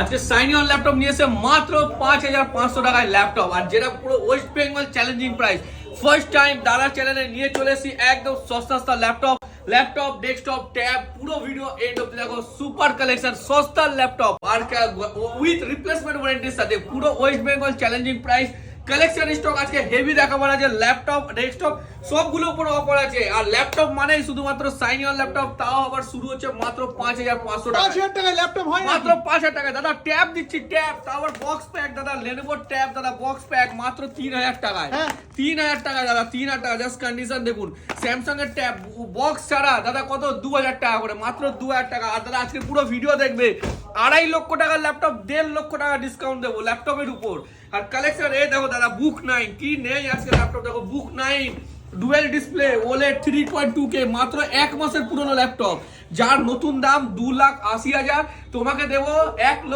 আজকে সাইনিয়ন ল্যাপটপ নিয়ে এসে মাত্র 5500 টাকায় ল্যাপটপ, আর যেটা পুরো West Bengal challenging price. First time দাদা চ্যানেলে নিয়ে চলে এসেছি একদম সস্তা ল্যাপটপ ডেস্কটপ ট্যাব, পুরো ভিডিও এন্ড অবধি দেখো। সুপার কালেকশন, সস্তা ল্যাপটপ আর উইথ রিপ্লেসমেন্ট ওয়ারেন্টির সাথে পুরো West Bengal challenging price. Collection stock আজকে হেভি দেখাবো না, যে ল্যাপটপ ডেস্কটপ সবগুলো উপরে অফার আছে। আর ল্যাপটপ মানেই শুধুমাত্র সাইনিয়ন ল্যাপটপ, তাও আবার শুরু হচ্ছে মাত্র 5500 টাকা। 5000 টাকায় ল্যাপটপ হয় মাত্র 5000 টাকা দাদা। ট্যাব দিচ্ছি, ট্যাব, তাও আবার বক্স প্যাক দাদা। লেনোভো ট্যাব দাদা, বক্স প্যাক মাত্র 3000 টাকায়। 3000 টাকা দাদা, 3000 টাকা। জাস্ট কন্ডিশন দেখুন। স্যামসাং এর ট্যাব বক্স ছাড়া দাদা কত, 2000 টাকা করে, মাত্র 2000 টাকা। আর দাদা আজকে পুরো ভিডিও দেখবে 2.5 লক্ষ টাকার ল্যাপটপ 1.5 লক্ষ টাকা ডিসকাউন্ট দেবো ল্যাপটপের উপর। আর কালেকশন এই দেখো দাদা, বুক 9 কি নেই আজকে ল্যাপটপ দেখো। বুক 9 ডুয়েল ডিসপ্লে ওলেড 3.2K, মাত্র 1 মাসের পুরনো ল্যাপটপ, যার নতুন দাম 2,80,000। তোমাকে দেবো 1